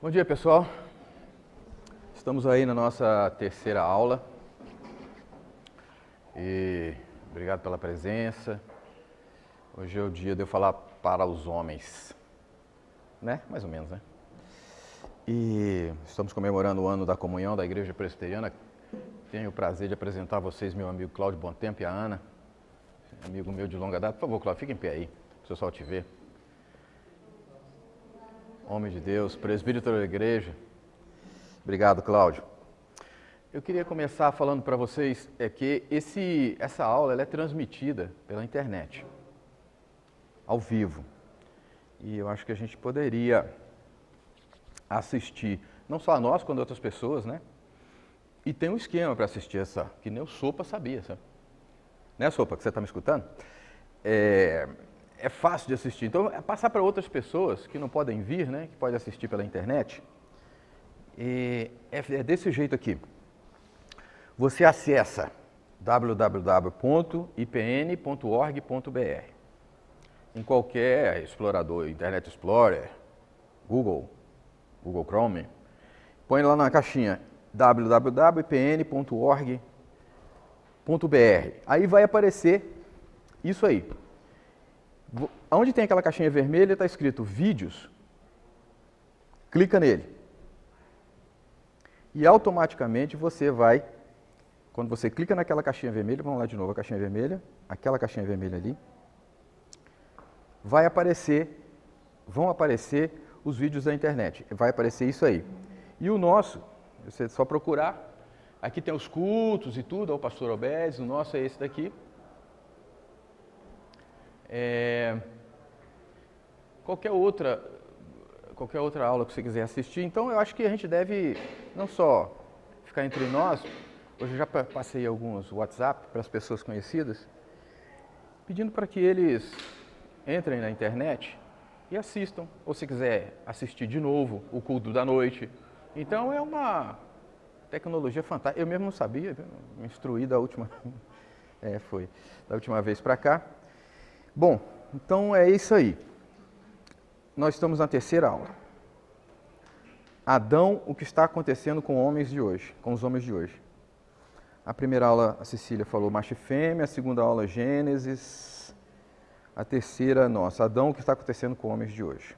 Bom dia, pessoal. Estamos aí na nossa terceira aula e obrigado pela presença. Hoje é o dia de eu falar para os homens, né? Mais ou menos, né? E estamos comemorando o ano da comunhão da Igreja Presbiteriana. Tenho o prazer de apresentar a vocês meu amigo Cláudio Bontempo e a Ana, amigo meu de longa data. Por favor, Cláudio, fique em pé aí, para o pessoal te ver. Homem de Deus, presbítero da igreja. Obrigado, Cláudio. Eu queria começar falando para vocês que essa aula ela é transmitida pela internet, ao vivo. E eu acho que a gente poderia assistir, não só a nós, quanto a outras pessoas, né? E tem um esquema para assistir essa, que nem o Sopa sabia, sabe? Né, Sopa, que você está me escutando? É fácil de assistir. Então, é passar para outras pessoas que não podem vir, né, que podem assistir pela internet. É desse jeito aqui. Você acessa www.ipn.org.br em qualquer explorador, Internet Explorer, Google Chrome, põe lá na caixinha www.ipn.org.br. Aí vai aparecer isso aí. Onde tem aquela caixinha vermelha, está escrito vídeos, clica nele. E automaticamente você vai, quando você clica naquela caixinha vermelha, vamos lá de novo, a caixinha vermelha, aquela caixinha vermelha ali, vão aparecer os vídeos da internet, vai aparecer isso aí. E o nosso, você só procurar, aqui tem os cultos e tudo, é o pastor Obés, o nosso é esse daqui. Qualquer outra aula que você quiser assistir, então eu acho que a gente deve não só ficar entre nós, hoje eu já passei alguns WhatsApp para as pessoas conhecidas, pedindo para que eles entrem na internet e assistam, ou se quiser assistir de novo o culto da noite. Então é uma tecnologia fantástica, eu mesmo não sabia, me instruí da última, foi da última vez para cá. Bom, então é isso aí. Nós estamos na terceira aula. Adão, o que está acontecendo com os homens de hoje. A primeira aula, a Cecília falou macho e fêmea, a segunda aula, Gênesis, a terceira, nossa, Adão, o que está acontecendo com os homens de hoje.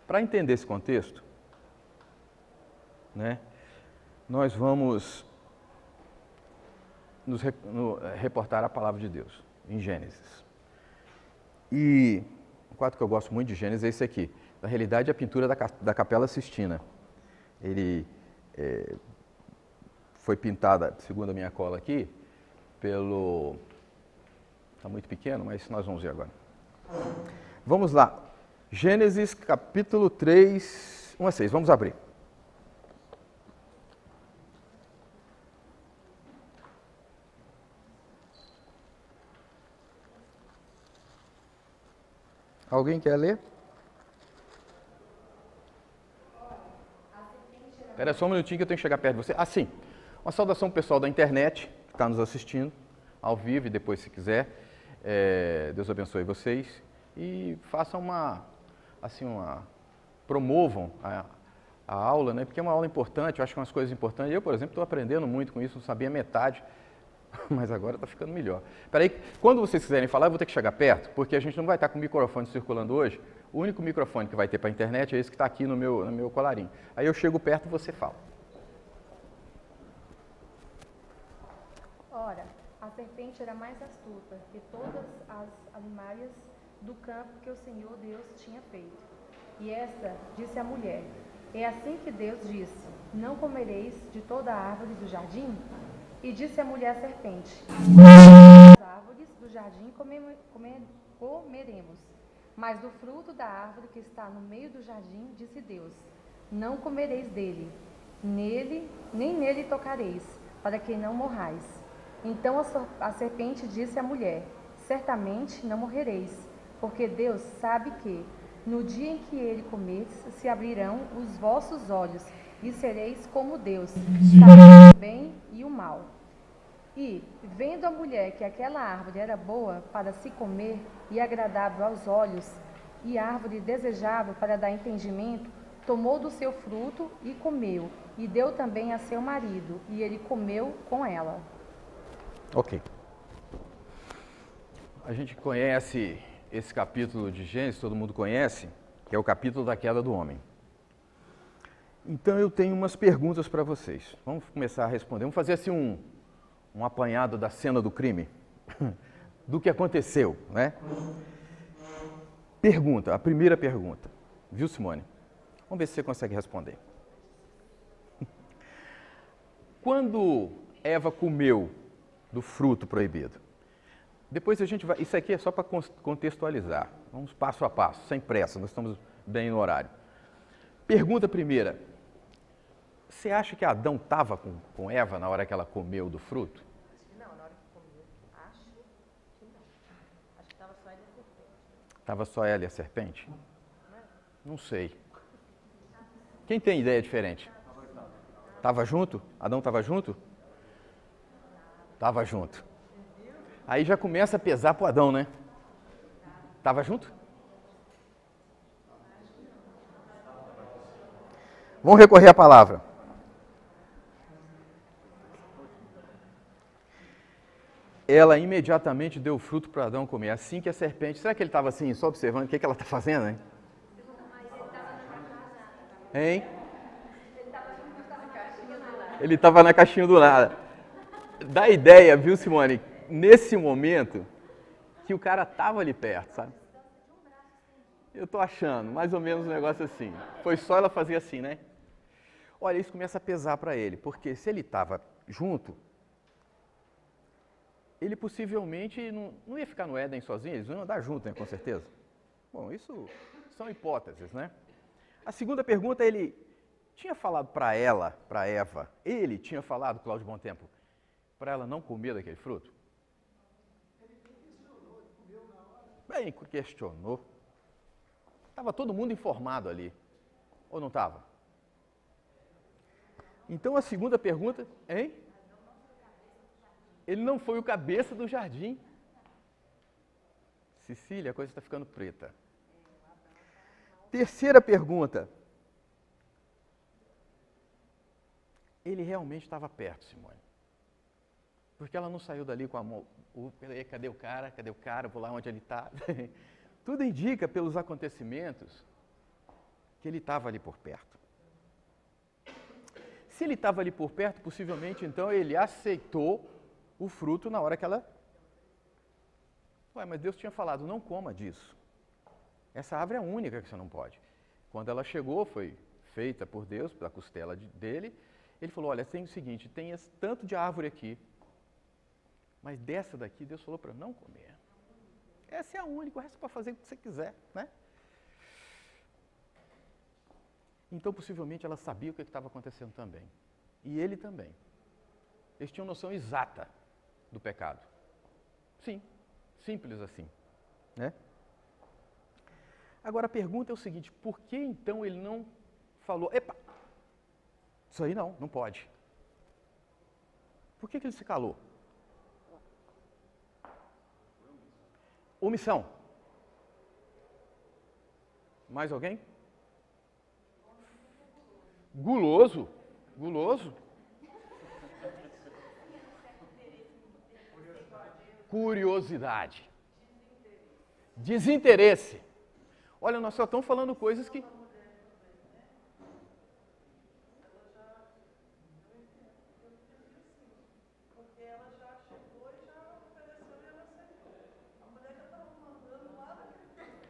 Para entender esse contexto, né, nós vamos reportar a palavra de Deus em Gênesis. E o quadro que eu gosto muito de Gênesis é esse aqui. Na realidade, é a pintura da Capela Sistina. Ele foi pintada, segundo a minha cola aqui, pelo... Está muito pequeno, mas nós vamos ver agora. Vamos lá. Gênesis, capítulo 3, 1 a 6. Vamos abrir. Alguém quer ler? Espera só um minutinho que eu tenho que chegar perto de você. Ah, sim. Uma saudação pessoal da internet que está nos assistindo, ao vivo e depois se quiser. Deus abençoe vocês. E façam promovam a aula, né? Porque é uma aula importante, eu acho que umas coisas importantes. Eu, por exemplo, estou aprendendo muito com isso, não sabia metade. Mas agora está ficando melhor. Espera aí, quando vocês quiserem falar, eu vou ter que chegar perto, porque a gente não vai estar com o microfone circulando hoje. O único microfone que vai ter para a internet é esse que está aqui no meu colarinho. Aí eu chego perto e você fala. Ora, a serpente era mais astuta que todas as animais do campo que o Senhor Deus tinha feito. E esta disse à mulher: é assim que Deus disse: não comereis de toda a árvore do jardim? E disse a mulher à serpente: das árvores do jardim comeremos, mas do fruto da árvore que está no meio do jardim, disse Deus: não comereis dele, nem nele tocareis, para que não morrais. Então a serpente disse à mulher: certamente não morrereis, porque Deus sabe que, no dia em que ele comerdes, se abrirão os vossos olhos, e sereis como Deus, sabendo o bem e o mal. E, vendo a mulher que aquela árvore era boa para se comer e agradável aos olhos, e árvore desejável para dar entendimento, tomou do seu fruto e comeu, e deu também a seu marido, e ele comeu com ela. Ok. A gente conhece esse capítulo de Gênesis, todo mundo conhece, que é o capítulo da queda do homem. Então eu tenho umas perguntas para vocês. Vamos começar a responder. Vamos fazer assim um apanhado da cena do crime, do que aconteceu, né? Pergunta, a primeira pergunta. Viu, Simone? Vamos ver se você consegue responder. Quando Eva comeu do fruto proibido, depois a gente vai... Isso aqui é só para contextualizar. Vamos passo a passo, sem pressa, nós estamos bem no horário. Pergunta primeira. Você acha que Adão estava com Eva na hora que ela comeu do fruto? Acho que não, na hora que comeu. Acho que não. Acho que estava só ela e a serpente. Estava só ela e a serpente? Não sei. Quem tem ideia diferente? Estava junto? Adão estava junto? Estava junto. Aí já começa a pesar para o Adão, né? Estava junto? Vamos recorrer à palavra. Ela imediatamente deu o fruto para Adão comer. Assim que a serpente... Será que ele estava assim, só observando o que ela está fazendo, hein? Hein? Ele estava na caixinha do nada. Dá a ideia, viu, Simone? Nesse momento, que o cara estava ali perto, sabe? Eu estou achando, mais ou menos um negócio assim. Foi só ela fazer assim, né? Olha, isso começa a pesar para ele, porque se ele estava junto, ele possivelmente não ia ficar no Éden sozinho, eles iam andar juntos, né, com certeza. Bom, isso são hipóteses, né? A segunda pergunta, ele tinha falado para ela, para Eva, ele tinha falado, Cláudio Bom Tempo, para ela não comer daquele fruto? Bem, questionou. Estava todo mundo informado ali, ou não estava? Então a segunda pergunta, hein? Ele não foi o cabeça do jardim. Cecília, a coisa está ficando preta. Terceira pergunta. Ele realmente estava perto, Simone. Porque ela não saiu dali com a mão. Cadê o cara? Cadê o cara? Vou lá onde ele está. Tudo indica, pelos acontecimentos, que ele estava ali por perto. Se ele estava ali por perto, possivelmente, então, ele aceitou o fruto na hora que ela... Ué, mas Deus tinha falado, não coma disso. Essa árvore é a única que você não pode. Quando ela chegou, foi feita por Deus, pela costela dele, ele falou, olha, tem o seguinte, tem esse tanto de árvore aqui, mas dessa daqui Deus falou para não comer. Essa é a única, o resto é para fazer o que você quiser, né? Então, possivelmente, ela sabia o que estava acontecendo também. E ele também. Eles tinham noção exata do pecado. Sim, simples assim, né? Agora, a pergunta é o seguinte, por que então ele não falou, epa, isso aí não pode. Por que ele se calou? Omissão. Mais alguém? Guloso. Curiosidade. Desinteresse. Olha, nós só estamos falando coisas que...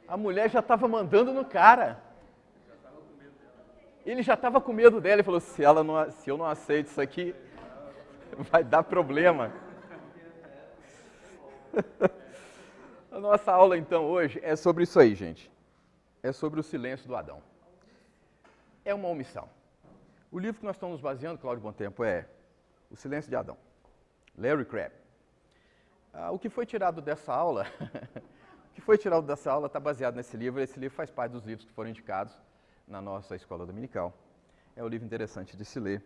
A mulher já estava mandando no cara. Ele já estava com medo dela e falou, se eu não aceito isso aqui, vai dar problema. A nossa aula, então, hoje é sobre isso aí, gente. É sobre o silêncio do Adão. É uma omissão. O livro que nós estamos nos baseando, Cláudio Bom Tempo, é O Silêncio de Adão, Larry Crabb. O que foi tirado dessa aula... O que foi tirado dessa aula está baseado nesse livro. Esse livro faz parte dos livros que foram indicados na nossa escola dominical. É um livro interessante de se ler.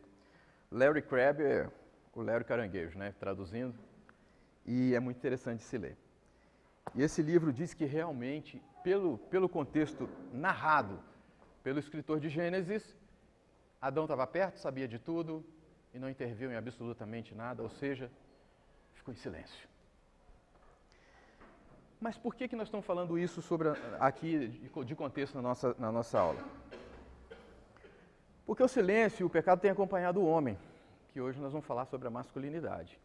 Larry Crabb é o Larry Caranguejo, né? Traduzindo, e é muito interessante de se ler. E esse livro diz que realmente, pelo contexto narrado pelo escritor de Gênesis, Adão estava perto, sabia de tudo e não interviu em absolutamente nada, ou seja, ficou em silêncio. Mas por que nós estamos falando isso aqui de contexto na nossa aula? Porque o silêncio e o pecado têm acompanhado o homem, que hoje nós vamos falar sobre a masculinidade.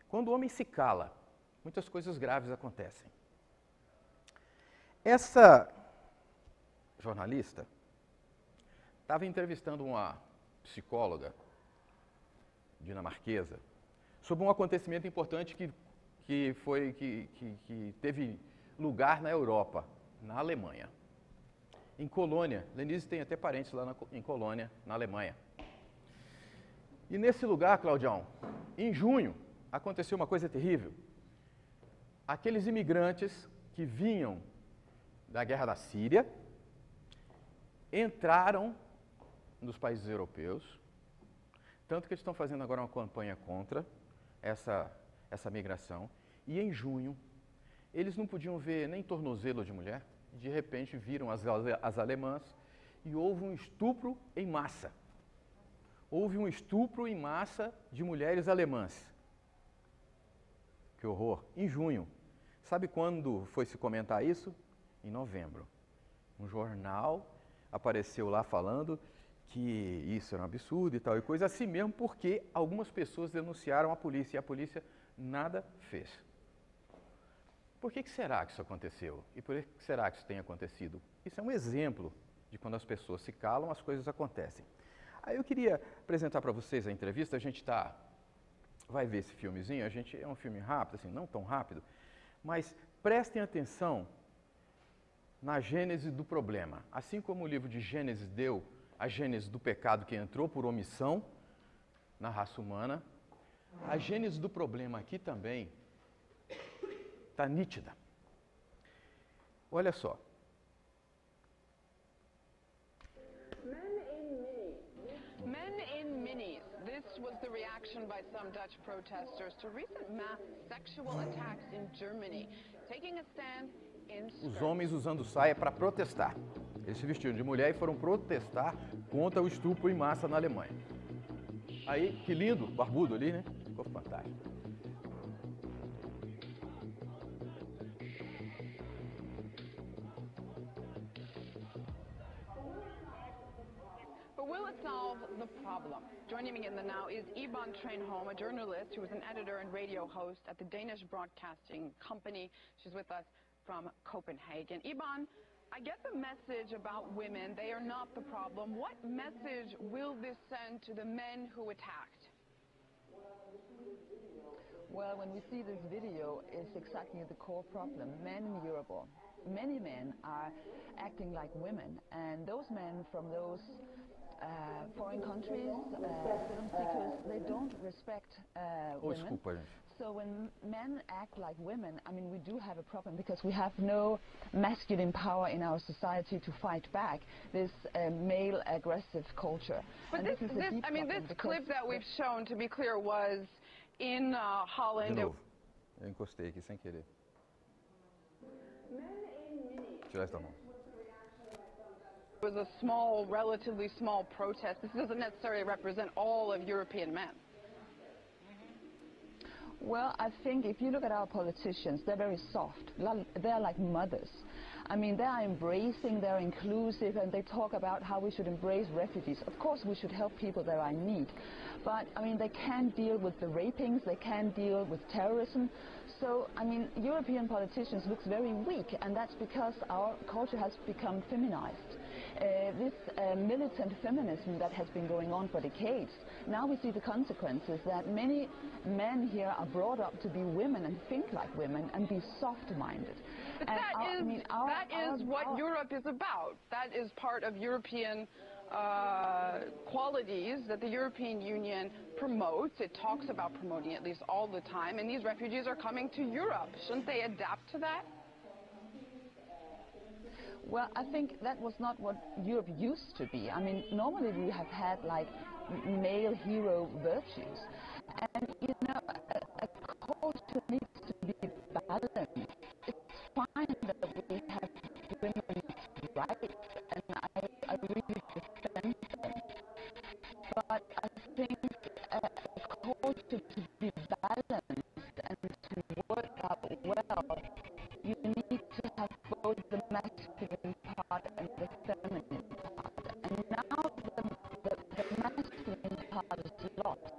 Quando o homem se cala, muitas coisas graves acontecem. Essa jornalista estava entrevistando uma psicóloga dinamarquesa sobre um acontecimento importante que teve lugar na Europa, na Alemanha. Em Colônia, Lenise tem até parentes lá em Colônia, na Alemanha. E nesse lugar, Claudião, em junho, aconteceu uma coisa terrível. Aqueles imigrantes que vinham da guerra da Síria entraram nos países europeus, tanto que eles estão fazendo agora uma campanha contra essa migração, e em junho eles não podiam ver nem tornozelo de mulher, e de repente viram as alemãs e houve um estupro em massa. Houve um estupro em massa de mulheres alemãs. Que horror! Em junho. Sabe quando foi se comentar isso? Em novembro. Um jornal apareceu lá falando que isso era um absurdo e tal e coisa, assim mesmo porque algumas pessoas denunciaram a polícia e a polícia nada fez. Por que será que isso aconteceu? E por que será que isso tem acontecido? Isso é um exemplo de quando as pessoas se calam, as coisas acontecem. Aí eu queria apresentar para vocês a entrevista, a gente vai ver esse filmezinho, é um filme rápido, assim, não tão rápido, mas prestem atenção na gênese do problema. Assim como o livro de Gênesis deu a gênese do pecado que entrou por omissão na raça humana, a gênese do problema aqui também está nítida. Olha só. Men in minis. This was the reaction by some Dutch protesters to recent mass sexual attacks in Germany, taking a stand in Os homens usando saia para protestar. Eles se vestiram de mulher e foram protestar contra o estupro em massa na Alemanha. Aí, que lindo, barbudo ali, né? Ficou fantástico. But will it solve the problem? Joining me in the now is Iban Trainholm, a journalist who is an editor and radio host at the Danish Broadcasting Company. She's with us from Copenhagen. Iban, I get the message about women. They are not the problem. What message will this send to the men who attacked? Well, when we see this video, it's exactly the core problem. Men in Europe, many men are acting like women, and those men from those foreign countries, asylum seekers, they don't respect women. Desculpa, gente. So when men act like women, I mean, we do have a problem because we have no masculine power in our society to fight back this male aggressive culture. But this clip that we've shown, to be clear, was in Holland. De novo. Eu encostei aqui sem querer. Tirar essa mão. It was a small, relatively small protest. This doesn't necessarily represent all of European men. Well, I think if you look at our politicians, they're very soft. They're like mothers. I mean, they are embracing, they're inclusive, and they talk about how we should embrace refugees. Of course, we should help people that are in need. But, I mean, they can't deal with the rapings, they can't deal with terrorism. So, I mean, European politicians look very weak, and that's because our culture has become feminized. This militant feminism that has been going on for decades, now we see the consequences that many men here are brought up to be women and think like women and be soft-minded. But that is what Europe is about. That is part of European qualities that the European Union promotes. It talks about promoting at least all the time, and these refugees are coming to Europe. Shouldn't they adapt to that? Well, I think that was not what Europe used to be. I mean, normally we have had, like, male hero virtues. And, you know, a culture needs to be balanced. It's fine that we have women's rights, and I you need to have both the masculine part and the feminine part. And now the masculine part is lost.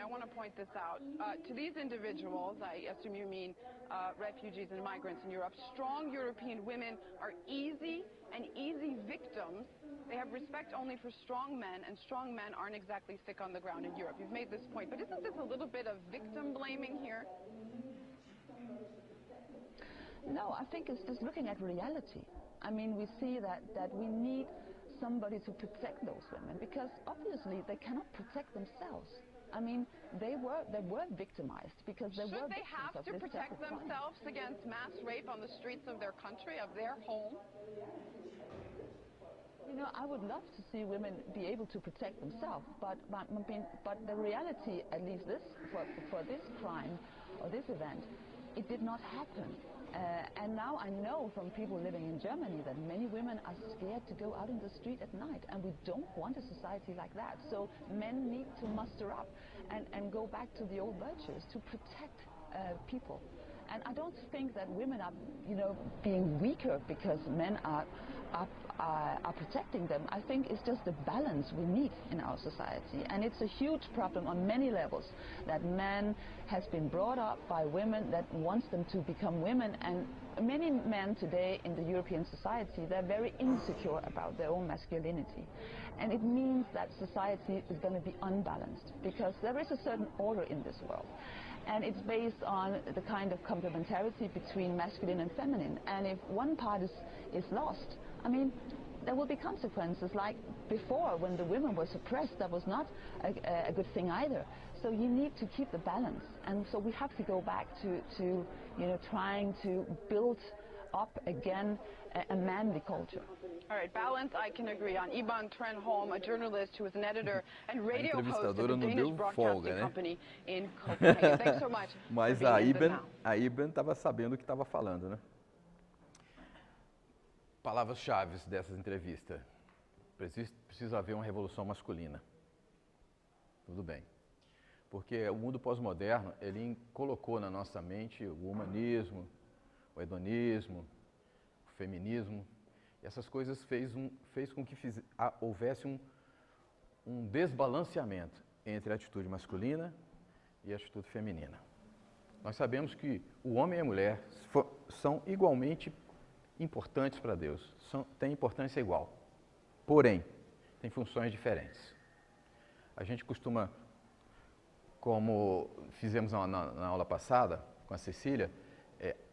I want to point this out. To these individuals, I assume you mean refugees and migrants in Europe, strong European women are easy victims. They have respect only for strong men, and strong men aren't exactly thick on the ground in Europe. You've made this point, but isn't this a little bit of victim blaming here? No, I think it's just looking at reality. I mean, we see that we need somebody to protect those women, because obviously they cannot protect themselves. I mean, they were victimized because they were victims of this Should they have to protect themselves against mass rape on the streets of their country, of their home? You know, I would love to see women be able to protect themselves, but the reality, at least for this crime or this event, it did not happen. And now I know from people living in Germany that many women are scared to go out in the street at night, and we don't want a society like that. So men need to muster up and go back to the old virtues to protect people. And I don't think that women are, you know, being weaker because men are protecting them. I think it's just the balance we need in our society, and it's a huge problem on many levels that man has been brought up by women that wants them to become women, and many men today in the European society, they're very insecure about their own masculinity, and it means that society is going to be unbalanced because there is a certain order in this world. And it's based on the kind of complementarity between masculine and feminine. And if one part is lost, I mean, there will be consequences. Like before, when the women were suppressed, that was not a good thing either. So you need to keep the balance. And so we have to go back to you know, trying to build up again a manly culture. All right, balance I can agree on. Iban Trenholm, a journalist who is an editor and radio host at the Danish Broadcasting Company in Copenhagen. Thanks so much. Mas a Iban estava sabendo o que estava falando, né? Palavras-chave dessas entrevistas. Precisa haver uma revolução masculina. Tudo bem. Porque o mundo pós-moderno, ele colocou na nossa mente o humanismo, o hedonismo, o feminismo. E essas coisas fez com que houvesse um desbalanceamento entre a atitude masculina e a atitude feminina. Nós sabemos que o homem e a mulher são igualmente importantes para Deus, têm importância igual, porém, têm funções diferentes. A gente costuma, como fizemos na aula passada com a Cecília,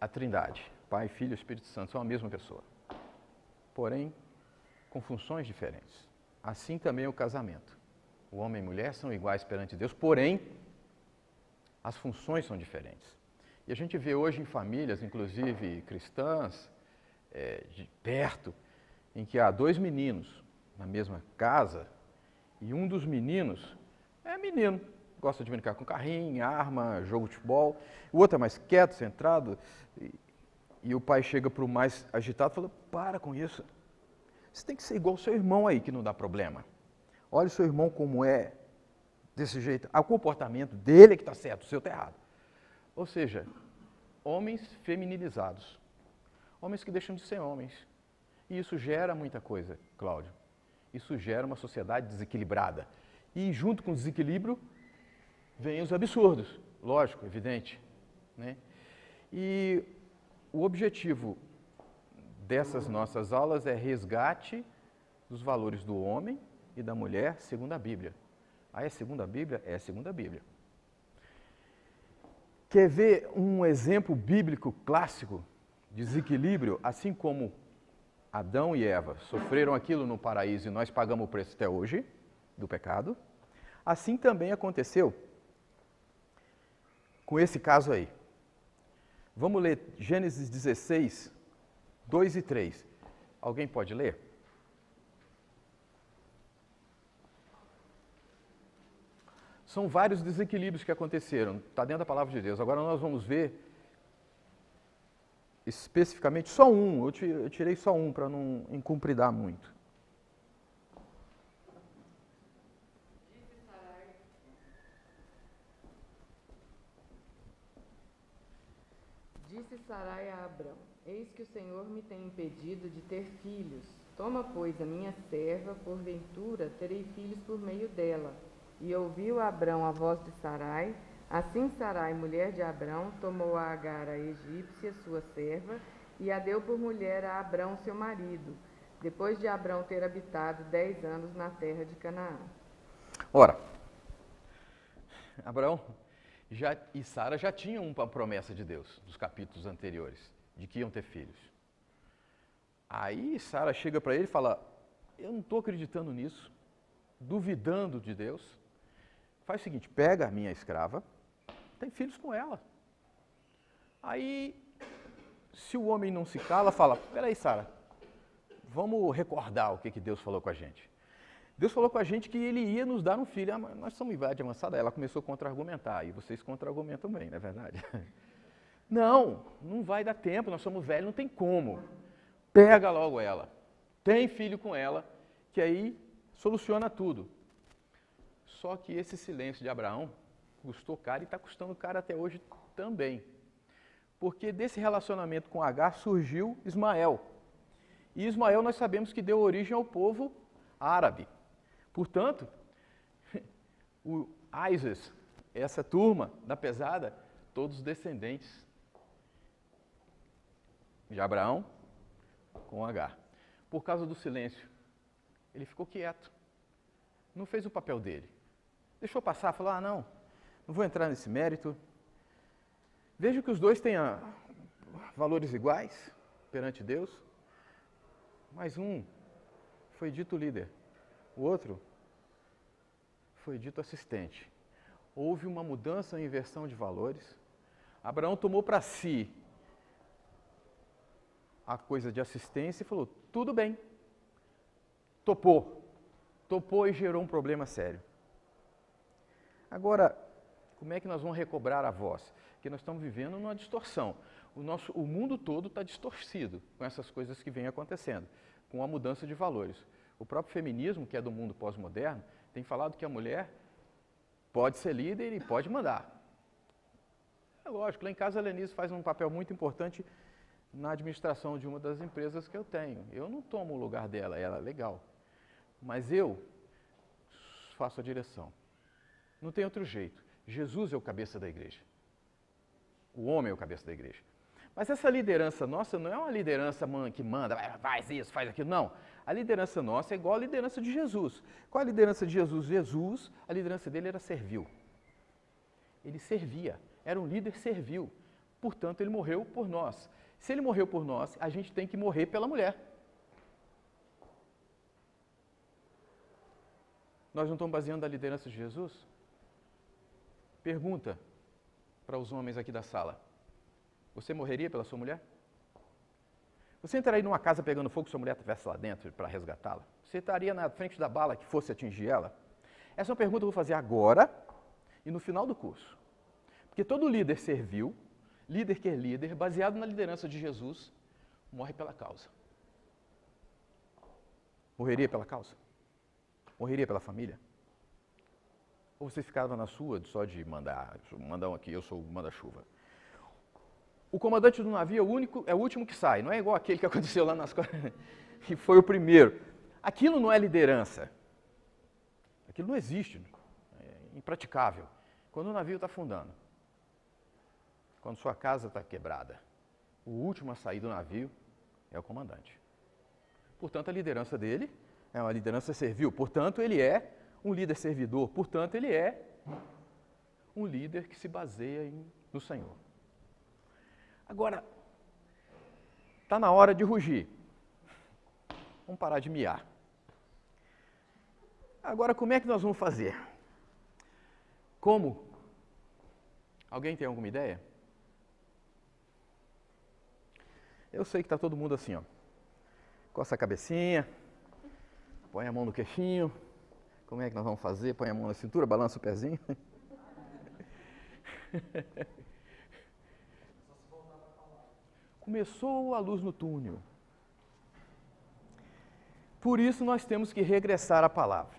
a Trindade, Pai, Filho e Espírito Santo são a mesma pessoa, porém com funções diferentes. Assim também é o casamento. O homem e a mulher são iguais perante Deus, porém as funções são diferentes. E a gente vê hoje em famílias, inclusive cristãs, de perto, em que há dois meninos na mesma casa e um dos meninos é menino, gosta de brincar com carrinho, arma, jogo de futebol, o outro é mais quieto, centrado, e o pai chega para o mais agitado e fala: para com isso, você tem que ser igual ao seu irmão aí, que não dá problema. Olha o seu irmão como é, desse jeito, o comportamento dele é que está certo, o seu está errado. Ou seja, homens feminilizados, homens que deixam de ser homens. E isso gera muita coisa, Cláudio. Isso gera uma sociedade desequilibrada. E junto com o desequilíbrio, vêm os absurdos, lógico, evidente, né? E o objetivo dessas nossas aulas é resgate dos valores do homem e da mulher segundo a Bíblia. Ah, é segundo a Bíblia? É segundo a Bíblia. Quer ver um exemplo bíblico clássico de desequilíbrio, assim como Adão e Eva sofreram aquilo no paraíso e nós pagamos o preço até hoje do pecado, assim também aconteceu com esse caso aí. Vamos ler Gênesis 16, 2 e 3. Alguém pode ler? São vários desequilíbrios que aconteceram, está dentro da palavra de Deus. Agora nós vamos ver especificamente só um, eu tirei só um para não incumpridar muito. Disse Sarai a Abrão: eis que o Senhor me tem impedido de ter filhos. Toma, pois, a minha serva, porventura terei filhos por meio dela. E ouviu Abrão a voz de Sarai. Assim Sarai, mulher de Abrão, tomou a Agar, a egípcia, sua serva, e a deu por mulher a Abrão, seu marido, depois de Abrão ter habitado 10 anos na terra de Canaã. Ora, Abraão e Sara já tinham uma promessa de Deus, dos capítulos anteriores, de que iam ter filhos. Aí Sara chega para ele e fala, eu não estou acreditando nisso, duvidando de Deus. Faz o seguinte, pega a minha escrava, tem filhos com ela. Aí, se o homem não se cala, fala, peraí Sara, vamos recordar o que Deus falou com a gente. Deus falou com a gente que ele ia nos dar um filho. Mas nós somos em idade avançada. Ela começou a contra-argumentar. E vocês contra-argumentam bem, não é verdade? Não, não vai dar tempo. Nós somos velhos, não tem como. Pega logo ela. Tem filho com ela, que aí soluciona tudo. Só que esse silêncio de Abraão custou caro e está custando caro até hoje também. Porque desse relacionamento com Agar surgiu Ismael. E Ismael nós sabemos que deu origem ao povo árabe. Portanto, o ISIS, essa turma da pesada, todos descendentes de Abraão com Agar. Por causa do silêncio, ele ficou quieto, não fez o papel dele. Deixou passar, falou, não vou entrar nesse mérito. Vejo que os dois têm valores iguais perante Deus, mas um foi dito líder. O outro foi dito assistente. Houve uma mudança, uma inversão de valores. Abraão tomou para si a coisa de assistência e falou, tudo bem. Topou e gerou um problema sério. Agora, como é que nós vamos recobrar a voz? Porque nós estamos vivendo numa distorção. O mundo todo está distorcido com essas coisas que vêm acontecendo, com a mudança de valores. O próprio feminismo, que é do mundo pós-moderno, tem falado que a mulher pode ser líder e pode mandar. É lógico, lá em casa a Lenise faz um papel muito importante na administração de uma das empresas que eu tenho. Eu não tomo o lugar dela, ela é legal. Mas eu faço a direção. Não tem outro jeito. Jesus é o cabeça da igreja. O homem é o cabeça da igreja. Mas essa liderança nossa não é uma liderança que manda, faz isso, faz aquilo, não. A liderança nossa é igual à liderança de Jesus. Qual a liderança de Jesus? Jesus, a liderança dele era servil. Ele servia, era um líder servil. Portanto, ele morreu por nós. Se ele morreu por nós, a gente tem que morrer pela mulher. Nós não estamos baseando a liderança de Jesus? Pergunta para os homens aqui da sala. Você morreria pela sua mulher? Você entraria numa casa pegando fogo se sua mulher estivesse lá dentro para resgatá-la? Você estaria na frente da bala que fosse atingir ela? Essa é uma pergunta que eu vou fazer agora e no final do curso. Porque todo líder servil, líder que é líder, baseado na liderança de Jesus, morre pela causa. Morreria pela causa? Morreria pela família? Ou você ficava na sua só de mandar aqui, eu sou o manda-chuva? O comandante do navio é o último que sai, não é igual aquele que aconteceu lá nas costas, que foi o primeiro. Aquilo não é liderança. Aquilo não existe, é impraticável. Quando o navio está afundando, quando sua casa está quebrada, o último a sair do navio é o comandante. Portanto, a liderança dele é uma liderança servil. Portanto, ele é um líder servidor. Portanto, ele é um líder que se baseia no Senhor. Agora, está na hora de rugir. Vamos parar de miar. Agora, como é que nós vamos fazer? Como? Alguém tem alguma ideia? Eu sei que está todo mundo assim, ó. Coça a cabecinha, põe a mão no queixinho. Como é que nós vamos fazer? Põe a mão na cintura, balança o pezinho. Começou a luz no túnel. Por isso nós temos que regressar à palavra.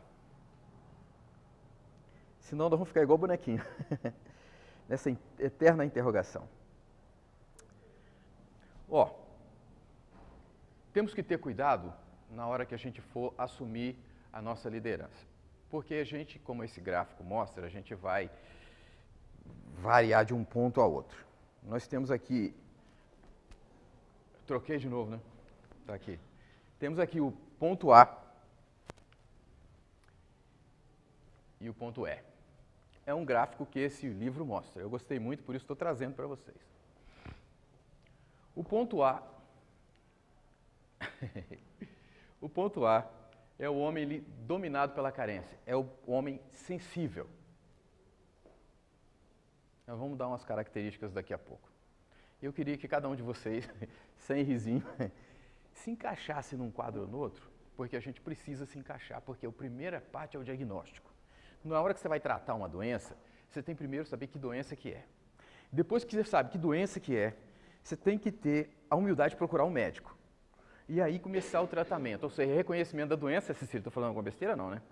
Senão nós vamos ficar igual bonequinho. Nessa eterna interrogação. Temos que ter cuidado na hora que a gente for assumir a nossa liderança. porque a gente, como esse gráfico mostra, a gente vai variar de um ponto a outro. Nós temos aqui, troquei de novo, né? Está aqui. Temos aqui o ponto A e o ponto E. É um gráfico que esse livro mostra. Eu gostei muito, por isso estou trazendo para vocês. O ponto A o ponto A é o homem dominado pela carência, é o homem sensível. Nós vamos dar umas características daqui a pouco. Eu queria que cada um de vocês, sem risinho, se encaixasse num quadro ou no outro, porque a gente precisa se encaixar, porque a primeira parte é o diagnóstico. Na hora que você vai tratar uma doença, você tem primeiro que saber que doença que é. Depois que você sabe que doença que é, você tem que ter a humildade de procurar um médico. E aí começar o tratamento, ou seja, reconhecimento da doença, Cecília, estou falando alguma besteira não, né?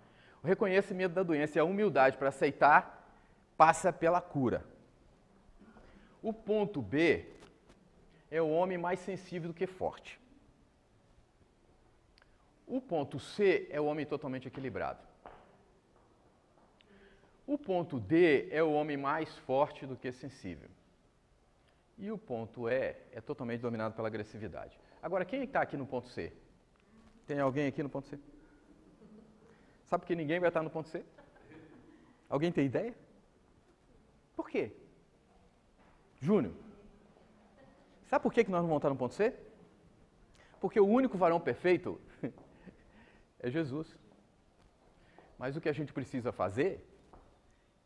O reconhecimento da doença e a humildade para aceitar passa pela cura. O ponto B é o homem mais sensível do que forte. O ponto C é o homem totalmente equilibrado. O ponto D é o homem mais forte do que sensível. E o ponto E é totalmente dominado pela agressividade. Agora, quem está aqui no ponto C? Tem alguém aqui no ponto C? Sabe que ninguém vai estar no ponto C? Alguém tem ideia? Por quê? Júnior, sabe por que nós não vamos estar no ponto C? Porque o único varão perfeito é Jesus. Mas o que a gente precisa fazer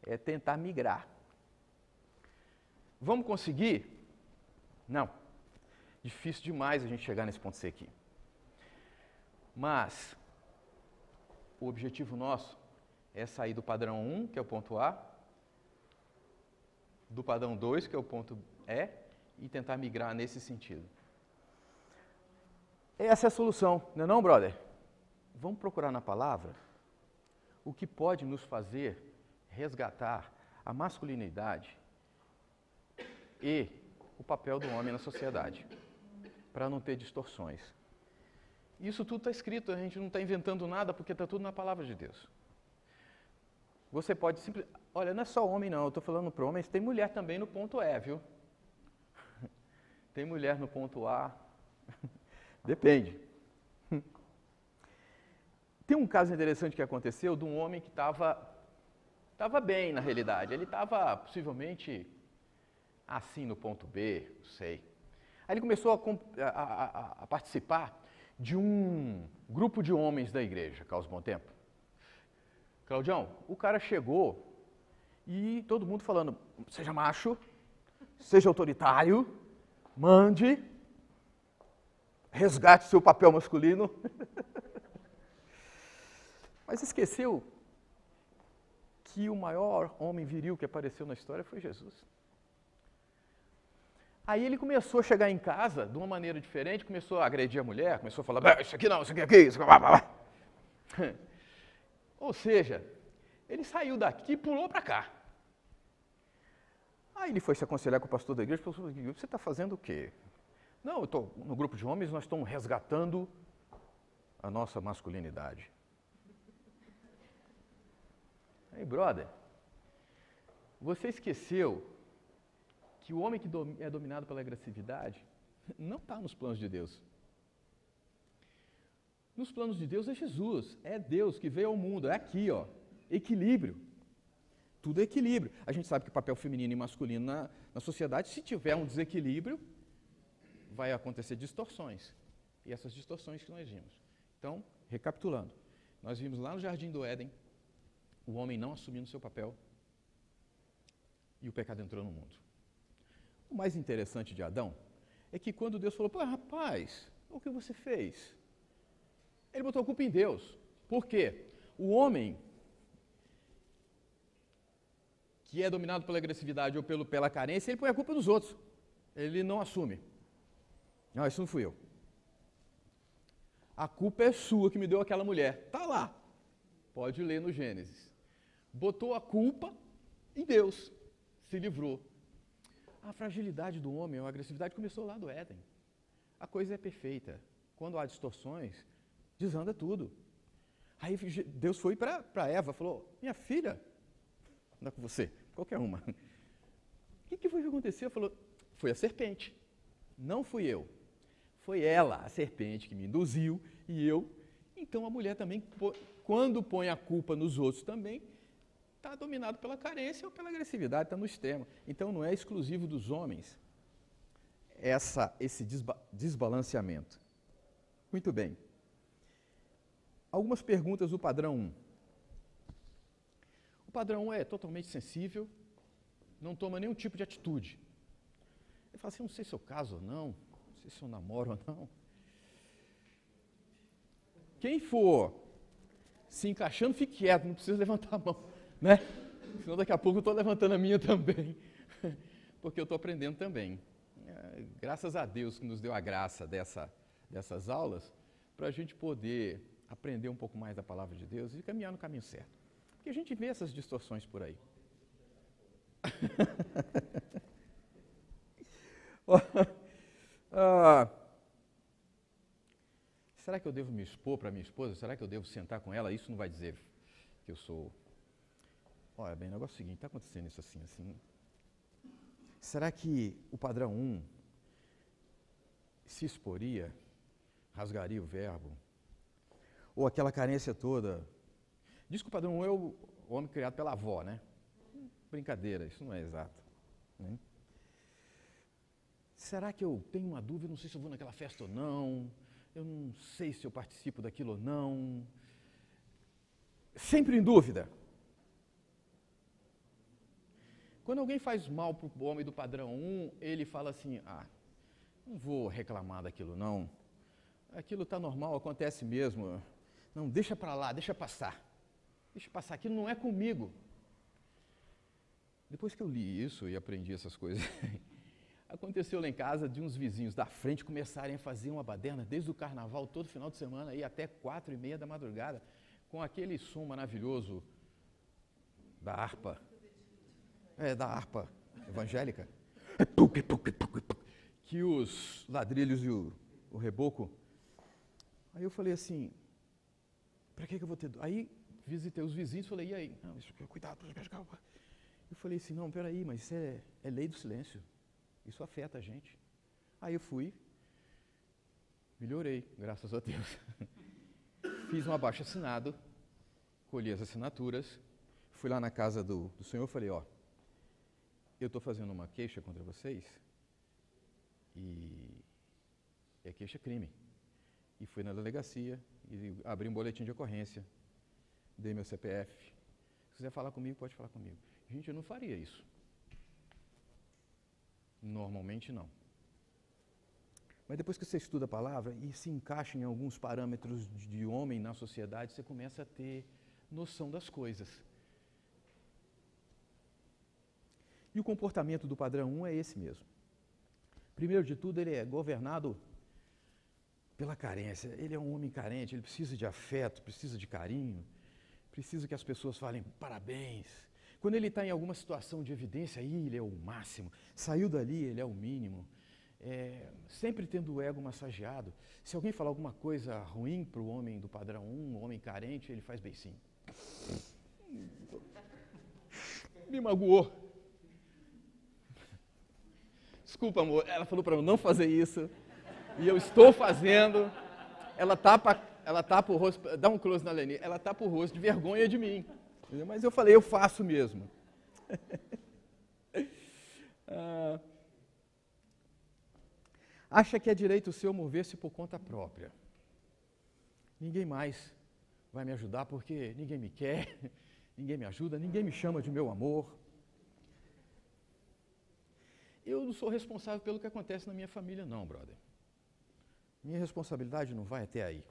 é tentar migrar. Vamos conseguir? Não. Difícil demais a gente chegar nesse ponto C aqui. Mas o objetivo nosso é sair do padrão 1, que é o ponto A, do padrão 2, que é o ponto E, e tentar migrar nesse sentido. Essa é a solução, não é não, brother? Vamos procurar na palavra o que pode nos fazer resgatar a masculinidade e o papel do homem na sociedade, para não ter distorções. Isso tudo está escrito, a gente não está inventando nada, porque está tudo na palavra de Deus. Você pode simplesmente... Olha, não é só homem não, eu estou falando para homens, tem mulher também no ponto E, viu? Tem mulher no ponto A, depende. Tem um caso interessante que aconteceu de um homem que estava bem na realidade, ele estava possivelmente assim no ponto B, não sei. Aí ele começou a participar de um grupo de homens da igreja, Carlos Bom Tempo. Claudião, o cara chegou e todo mundo falando, seja macho, seja autoritário, mande, resgate seu papel masculino. Mas esqueceu que o maior homem viril que apareceu na história foi Jesus. Aí ele começou a chegar em casa de uma maneira diferente, começou a agredir a mulher, começou a falar, isso aqui não, isso aqui, isso aqui, blá, blá, blá. Ou seja, ele saiu daqui e pulou para cá. Aí ele foi se aconselhar com o pastor da igreja, o pastor da igreja, você está fazendo o quê? Não, eu estou no grupo de homens, nós estamos resgatando a nossa masculinidade. Aí, brother, você esqueceu que o homem que é dominado pela agressividade não está nos planos de Deus. Nos planos de Deus é Jesus, é Deus que veio ao mundo, é aqui, ó, equilíbrio. Tudo é equilíbrio. A gente sabe que o papel feminino e masculino na sociedade, se tiver um desequilíbrio, vai acontecer distorções. E essas distorções que nós vimos. Então, recapitulando, nós vimos lá no Jardim do Éden, o homem não assumindo seu papel e o pecado entrou no mundo. O mais interessante de Adão é que quando Deus falou, pô, rapaz, o que você fez? Ele botou a culpa em Deus. Por quê? O homem que é dominado pela agressividade ou pela carência, ele põe a culpa nos outros. Ele não assume. Não, isso não fui eu. A culpa é sua que me deu aquela mulher. Está lá. Pode ler no Gênesis. Botou a culpa em Deus. Se livrou. A fragilidade do homem, a agressividade começou lá do Éden. A coisa é perfeita. Quando há distorções, desanda tudo. Aí Deus foi para Eva, falou, minha filha, anda com você, qualquer uma. O que foi que aconteceu? Falou, foi a serpente, não fui eu. Foi ela, a serpente, que me induziu, e eu. Então a mulher também, quando põe a culpa nos outros também, está dominado pela carência ou pela agressividade, está no extremo. Então não é exclusivo dos homens esse desbalanceamento. Muito bem. Algumas perguntas do padrão 1. O padrão 1 é totalmente sensível, não toma nenhum tipo de atitude. Ele fala assim, não sei se eu caso ou não, não sei se eu namoro ou não. Quem for se encaixando, fique quieto, não precisa levantar a mão, né? Senão daqui a pouco eu estou levantando a minha também, porque eu estou aprendendo também. Graças a Deus que nos deu a graça dessas aulas, para a gente poder aprender um pouco mais da palavra de Deus e caminhar no caminho certo. Porque a gente vê essas distorções por aí. Será que eu devo me expor para minha esposa? Será que eu devo sentar com ela? Isso não vai dizer que eu sou... Olha bem, o negócio é o seguinte, está acontecendo isso assim. Será que o padrão 1 se exporia, rasgaria o verbo? Ou aquela carência toda? Diz que o padrão 1 é o homem criado pela avó, né? Brincadeira, isso não é exato. Né? Será que eu tenho uma dúvida, não sei se eu vou naquela festa ou não, eu não sei se eu participo daquilo ou não. Sempre em dúvida. Quando alguém faz mal para o homem do padrão 1, ele fala assim, não vou reclamar daquilo não, aquilo está normal, acontece mesmo, não, deixa para lá, deixa passar, aquilo não é comigo. Depois que eu li isso e aprendi essas coisas, aconteceu lá em casa de uns vizinhos da frente começarem a fazer uma baderna desde o carnaval, todo final de semana, e até 4h30 da madrugada, com aquele som maravilhoso da harpa. Da harpa evangélica, que os ladrilhos e o reboco. Aí eu falei assim, para que eu vou ter... Aí visitei os vizinhos e falei, e aí? Não, cuidado. Eu falei assim, não, peraí, mas isso é lei do silêncio, isso afeta a gente. Aí eu fui, melhorei, graças a Deus. Fiz um abaixo-assinado, colhi as assinaturas, fui lá na casa do senhor e falei, eu estou fazendo uma queixa contra vocês e é queixa-crime. E fui na delegacia e abri um boletim de ocorrência, dei meu CPF. Se quiser falar comigo, pode falar comigo. Gente, eu não faria isso. Normalmente não. Mas depois que você estuda a palavra e se encaixa em alguns parâmetros de homem na sociedade, você começa a ter noção das coisas. E o comportamento do padrão 1 é esse mesmo. Primeiro de tudo, ele é governado pela carência. Ele é um homem carente, ele precisa de afeto, precisa de carinho, precisa que as pessoas falem parabéns. Quando ele está em alguma situação de evidência, aí ele é o máximo. Saiu dali, ele é o mínimo. Sempre tendo o ego massageado. Se alguém falar alguma coisa ruim para o homem do padrão 1, um homem carente, ele faz beicinho. Me magoou. Desculpa, amor, ela falou para eu não fazer isso, e eu estou fazendo. Ela tapa o rosto, dá um close na Leni, ela tapa o rosto de vergonha de mim. Entendeu? Mas eu falei, eu faço mesmo. Acha que é direito seu mover-se por conta própria. Ninguém mais vai me ajudar porque ninguém me quer, ninguém me ajuda, ninguém me chama de meu amor. Eu não sou responsável pelo que acontece na minha família, não, brother. Minha responsabilidade não vai até aí.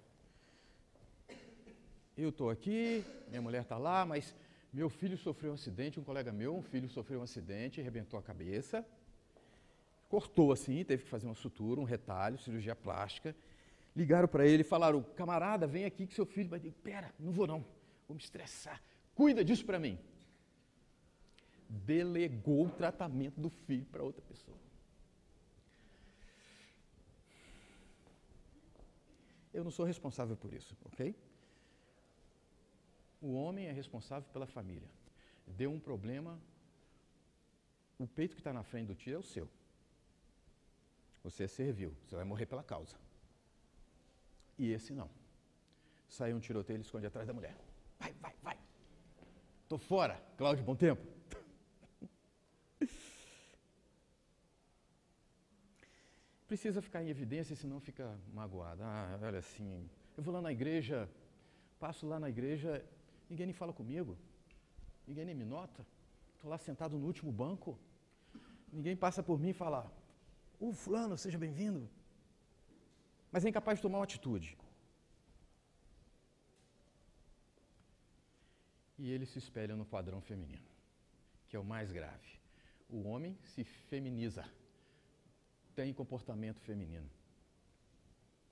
Eu estou aqui, minha mulher está lá, mas meu filho sofreu um acidente, um colega meu, um filho sofreu um acidente, arrebentou a cabeça, cortou assim, teve que fazer uma sutura, um retalho, cirurgia plástica. Ligaram para ele e falaram, camarada, vem aqui que seu filho vai... Pera, não vou não, vou me estressar, cuida disso para mim. Delegou o tratamento do filho para outra pessoa. Eu não sou responsável por isso, ok? O homem é responsável pela família. Deu um problema, o peito que está na frente do tiro é o seu. Você serviu, você vai morrer pela causa. E esse não. Saiu um tiroteio, ele esconde atrás da mulher. Vai, vai, vai. Tô fora, Cláudio, bom tempo. Precisa ficar em evidência, senão fica magoado. Ah, olha assim, eu vou lá na igreja, passo lá na igreja, ninguém nem fala comigo, ninguém nem me nota. Estou lá sentado no último banco, ninguém passa por mim e fala, fulano, seja bem-vindo. Mas é incapaz de tomar uma atitude. E ele se espelha no padrão feminino, que é o mais grave. O homem se feminiza, tem comportamento feminino,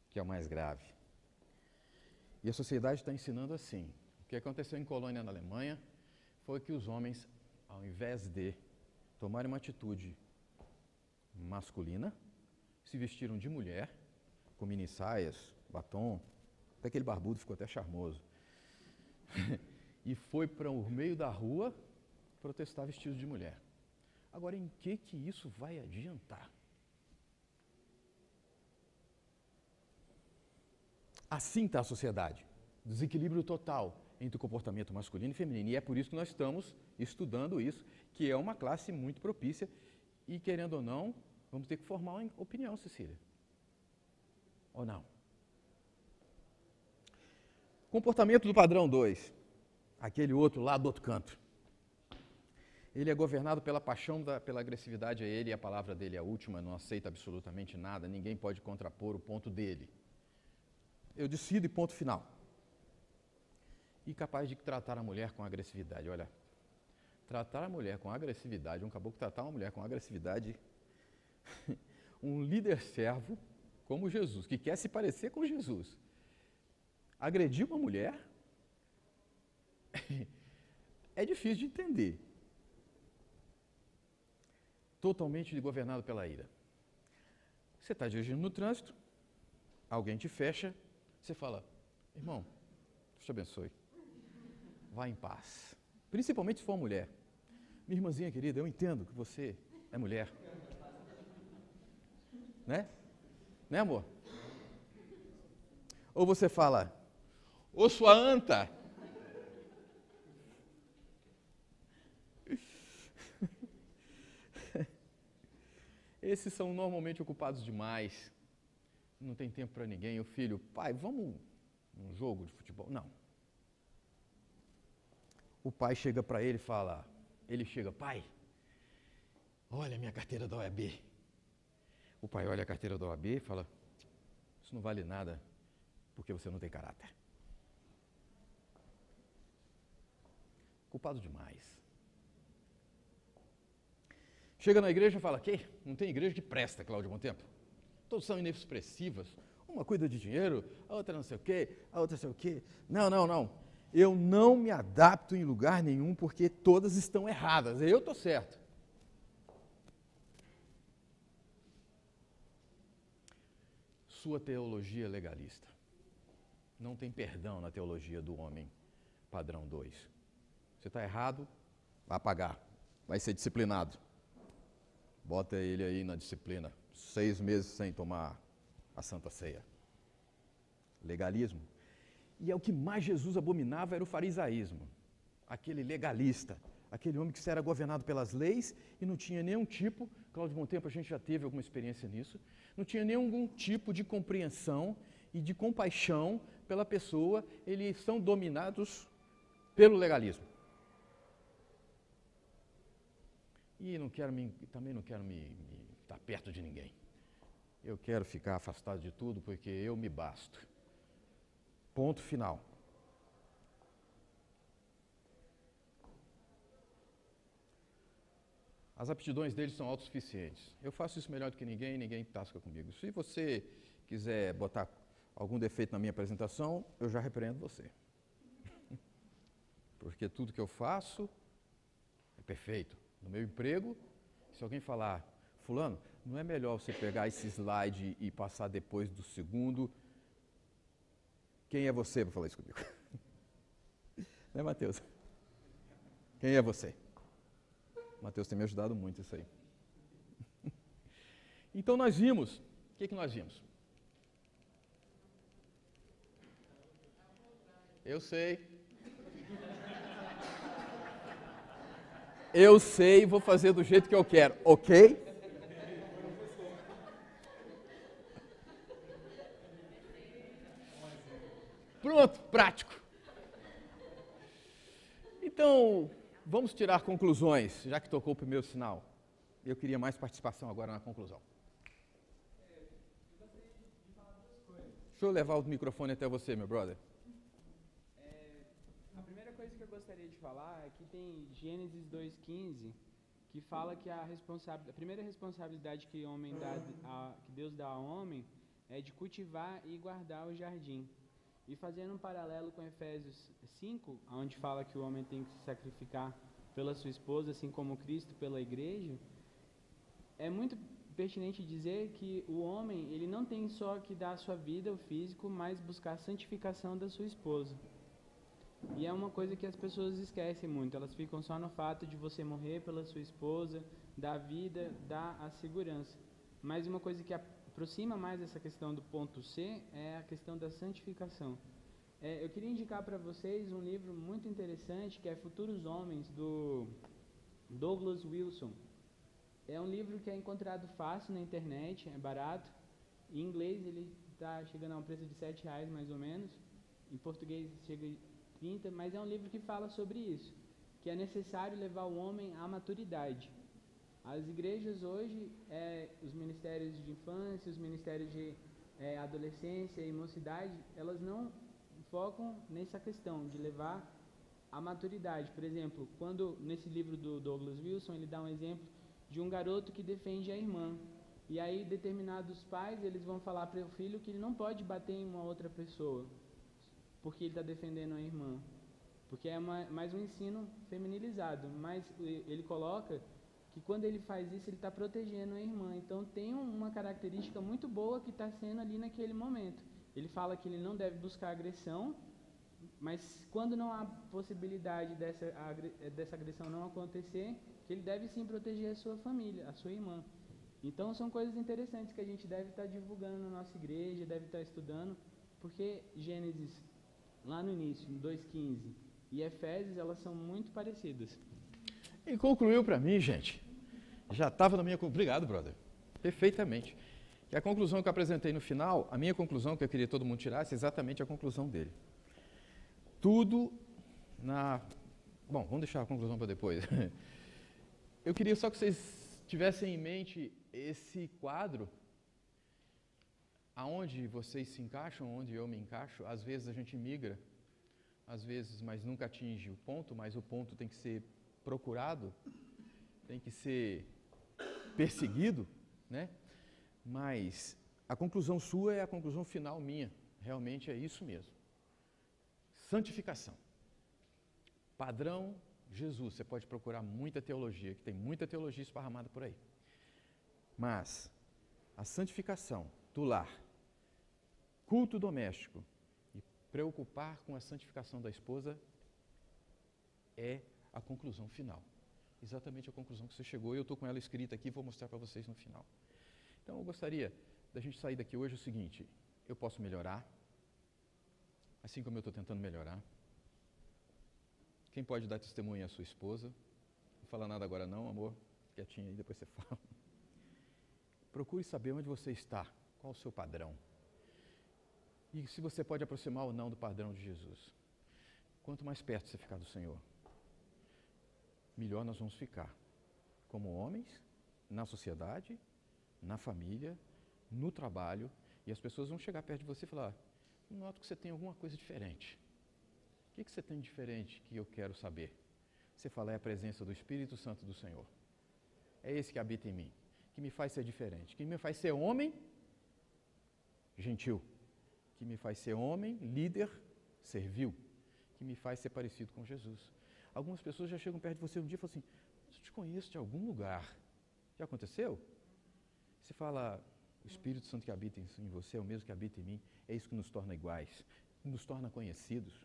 que é o mais grave. E a sociedade está ensinando assim. O que aconteceu em Colônia, na Alemanha, foi que os homens, ao invés de tomarem uma atitude masculina, se vestiram de mulher, com mini saias, batom, até aquele barbudo ficou até charmoso. E foi para o meio da rua protestar vestido de mulher. Agora, em que isso vai adiantar? Assim está a sociedade. Desequilíbrio total entre o comportamento masculino e feminino. E é por isso que nós estamos estudando isso, que é uma classe muito propícia. E, querendo ou não, vamos ter que formar uma opinião, Cecília. Ou não? Comportamento do padrão 2. Aquele outro lá do outro canto. Ele é governado pela paixão, pela agressividade a ele, e a palavra dele é a última, não aceita absolutamente nada, ninguém pode contrapor o ponto dele. Eu decido e ponto final. E capaz de tratar a mulher com agressividade. Olha, tratar a mulher com agressividade, um caboclo tratar uma mulher com agressividade, um líder servo como Jesus, que quer se parecer com Jesus, agredir uma mulher, é difícil de entender. Totalmente governado pela ira. Você está dirigindo no trânsito, alguém te fecha, você fala, irmão, Deus te abençoe, vá em paz. Principalmente se for uma mulher. Minha irmãzinha querida, eu entendo que você é mulher. Né? Né, amor? Ou você fala, ô sua anta. Esses são normalmente ocupados demais. Não tem tempo para ninguém. O filho, pai, vamos num jogo de futebol? Não. O pai chega para ele e fala, pai, olha a minha carteira da OAB. O pai olha a carteira da OAB e fala, isso não vale nada, porque você não tem caráter. Culpado demais. Chega na igreja e fala, que? Não tem igreja que presta, Cláudio Bom Tempo. Todos são inexpressivas. Uma cuida de dinheiro, a outra não sei o quê, a outra não sei o quê. Não. Eu não me adapto em lugar nenhum porque todas estão erradas. Eu estou certo. Sua teologia legalista. Não tem perdão na teologia do homem padrão 2. Você está errado, vai pagar, vai ser disciplinado. Bota ele aí na disciplina. 6 meses sem tomar a Santa Ceia. Legalismo. E é o que mais Jesus abominava, era o farisaísmo. Aquele legalista, aquele homem que era governado pelas leis e não tinha nenhum tipo, Cláudio Bom Tempo, a gente já teve alguma experiência nisso, não tinha nenhum tipo de compreensão e de compaixão pela pessoa, eles são dominados pelo legalismo. E também não quero me estar perto de ninguém. Eu quero ficar afastado de tudo porque eu me basto. Ponto final. As aptidões deles são autossuficientes. Eu faço isso melhor do que ninguém, ninguém tasca comigo. Se você quiser botar algum defeito na minha apresentação, eu já repreendo você. Porque tudo que eu faço é perfeito. No meu emprego, se alguém falar, fulano, não é melhor você pegar esse slide e passar depois do segundo? Quem é você para falar isso comigo? Né, Mateus? Quem é você? Mateus tem me ajudado muito isso aí. Então nós vimos, o que nós vimos? Eu sei. Eu sei, vou fazer do jeito que eu quero, ok? Pronto, prático. Então, vamos tirar conclusões, já que tocou o primeiro sinal. Eu queria mais participação agora na conclusão. Deixa eu levar o microfone até você, meu brother. A primeira coisa que eu gostaria de falar é que tem Gênesis 2:15, que fala que a primeira responsabilidade que Deus dá ao homem é de cultivar e guardar o jardim. E fazendo um paralelo com Efésios 5, onde fala que o homem tem que se sacrificar pela sua esposa, assim como Cristo pela igreja, é muito pertinente dizer que o homem, ele não tem só que dar a sua vida, o físico, mas buscar a santificação da sua esposa. E é uma coisa que as pessoas esquecem muito, elas ficam só no fato de você morrer pela sua esposa, dar vida, dar a segurança. Mas uma coisa que aproxima mais essa questão do ponto C é a questão da santificação. Eu queria indicar para vocês um livro muito interessante, que é Futuros Homens, do Douglas Wilson. É um livro que é encontrado fácil na internet, é barato. Em inglês ele está chegando a um preço de R$7 mais ou menos. Em português chega a 30, mas é um livro que fala sobre isso, que é necessário levar o homem à maturidade. As igrejas hoje, os ministérios de infância, os ministérios de adolescência e mocidade, elas não focam nessa questão de levar à maturidade. Por exemplo, quando nesse livro do Douglas Wilson, ele dá um exemplo de um garoto que defende a irmã. E aí determinados pais, eles vão falar para o filho que ele não pode bater em uma outra pessoa, porque ele está defendendo a irmã. Porque é mais um ensino feminilizado. Mas ele coloca que quando ele faz isso, ele está protegendo a irmã. Então tem uma característica muito boa que está sendo ali naquele momento. Ele fala que ele não deve buscar agressão, mas quando não há possibilidade dessa agressão não acontecer, que ele deve sim proteger a sua família, a sua irmã. Então são coisas interessantes que a gente deve estar divulgando na nossa igreja, deve estar estudando, porque Gênesis, lá no início, 2:15, e Efésios, elas são muito parecidas. E concluiu para mim, gente. Já estava na minha... Obrigado, brother. Perfeitamente. E a conclusão que eu apresentei no final, a minha conclusão, que eu queria que todo mundo tirasse, é exatamente a conclusão dele. Tudo na... Bom, vamos deixar a conclusão para depois. Eu queria só que vocês tivessem em mente esse quadro, aonde vocês se encaixam, onde eu me encaixo. Às vezes a gente migra, às vezes, mas nunca atinge o ponto, mas o ponto tem que ser procurado, tem que ser perseguido, né? Mas a conclusão sua é a conclusão final minha. Realmente é isso mesmo. Santificação. Padrão Jesus. Você pode procurar muita teologia, que tem muita teologia esparramada por aí. Mas a santificação do lar, culto doméstico e preocupar com a santificação da esposa é a conclusão final. Exatamente a conclusão que você chegou. Eu estou com ela escrita aqui e vou mostrar para vocês no final. Então, eu gostaria da gente sair daqui hoje o seguinte: eu posso melhorar, assim como eu estou tentando melhorar. Quem pode dar testemunho é a sua esposa. Não fala nada agora não, amor. Quietinho aí, depois você fala. Procure saber onde você está, qual o seu padrão. E se você pode aproximar ou não do padrão de Jesus. Quanto mais perto você ficar do Senhor, melhor nós vamos ficar. Como homens, na sociedade, na família, no trabalho, e as pessoas vão chegar perto de você e falar: noto que você tem alguma coisa diferente. O que você tem de diferente que eu quero saber? Você fala: é a presença do Espírito Santo do Senhor. É esse que habita em mim, que me faz ser diferente, que me faz ser homem gentil, que me faz ser homem, líder, servil, que me faz ser parecido com Jesus. Algumas pessoas já chegam perto de você um dia e falam assim: eu te conheço de algum lugar. Já aconteceu? Você fala: o Espírito Santo que habita em você é o mesmo que habita em mim. É isso que nos torna iguais, nos torna conhecidos.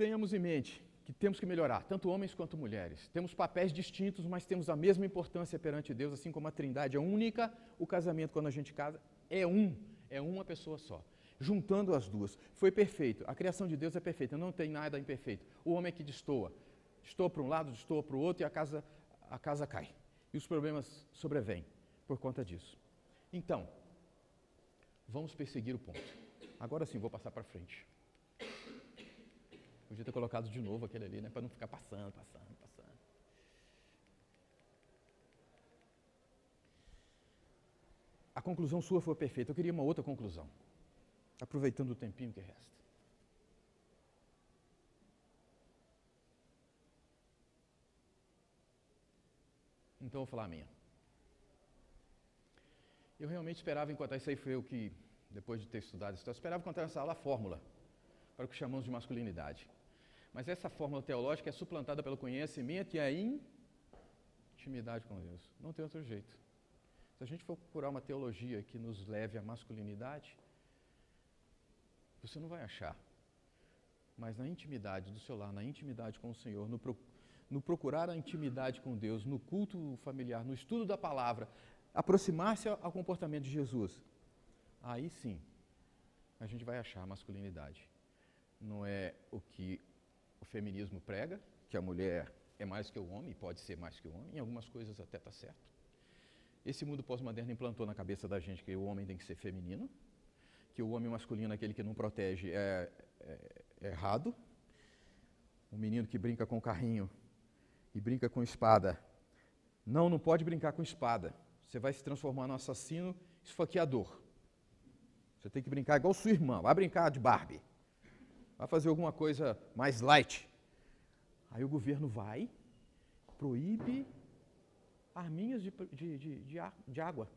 tenhamos em mente que temos que melhorar, tanto homens quanto mulheres. Temos papéis distintos, mas temos a mesma importância perante Deus, assim como a Trindade é única, o casamento, quando a gente casa, é uma pessoa só. Juntando as duas. Foi perfeito. A criação de Deus é perfeita, não tem nada imperfeito. O homem é que destoa para um lado, destoa para o outro e a casa cai. E os problemas sobrevêm por conta disso. Então, vamos perseguir o ponto. Agora sim, vou passar para frente. Podia ter colocado de novo aquele ali, né, para não ficar passando. A conclusão sua foi perfeita. Eu queria uma outra conclusão, aproveitando o tempinho que resta. Então eu vou falar a minha. Eu realmente esperava encontrar, isso aí foi o que, depois de ter estudado isso, eu esperava encontrar nessa aula a fórmula para o que chamamos de masculinidade. Mas essa fórmula teológica é suplantada pelo conhecimento e a intimidade com Deus. Não tem outro jeito. Se a gente for procurar uma teologia que nos leve à masculinidade, você não vai achar. Mas na intimidade do seu lar, na intimidade com o Senhor, no procurar a intimidade com Deus, no culto familiar, no estudo da palavra, aproximar-se ao comportamento de Jesus, aí sim a gente vai achar a masculinidade. Não é o que o feminismo prega, que a mulher é mais que o homem, pode ser mais que o homem, em algumas coisas até está certo. Esse mundo pós-moderno implantou na cabeça da gente que o homem tem que ser feminino, que o homem masculino, aquele que não protege, é errado. Um menino que brinca com carrinho e brinca com espada, não pode brincar com espada. Você vai se transformar num assassino esfaqueador. Você tem que brincar igual sua irmã, vai brincar de Barbie. Vai fazer alguma coisa mais light. Aí o governo vai, proíbe arminhas de água.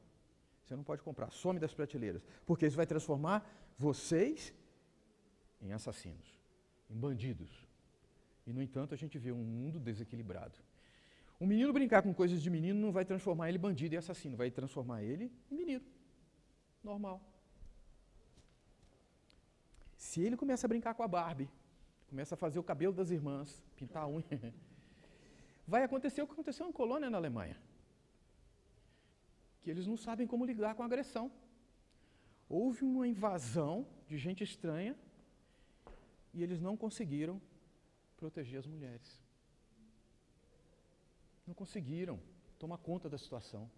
Você não pode comprar, some das prateleiras. Porque isso vai transformar vocês em assassinos, em bandidos. E, no entanto, a gente vê um mundo desequilibrado. Um menino brincar com coisas de menino não vai transformar ele em bandido e assassino, vai transformar ele em menino. Normal. Se ele começa a brincar com a Barbie, começa a fazer o cabelo das irmãs, pintar a unha, vai acontecer o que aconteceu em Colônia, na Alemanha. Que eles não sabem como lidar com a agressão. Houve uma invasão de gente estranha e eles não conseguiram proteger as mulheres. Não conseguiram tomar conta da situação.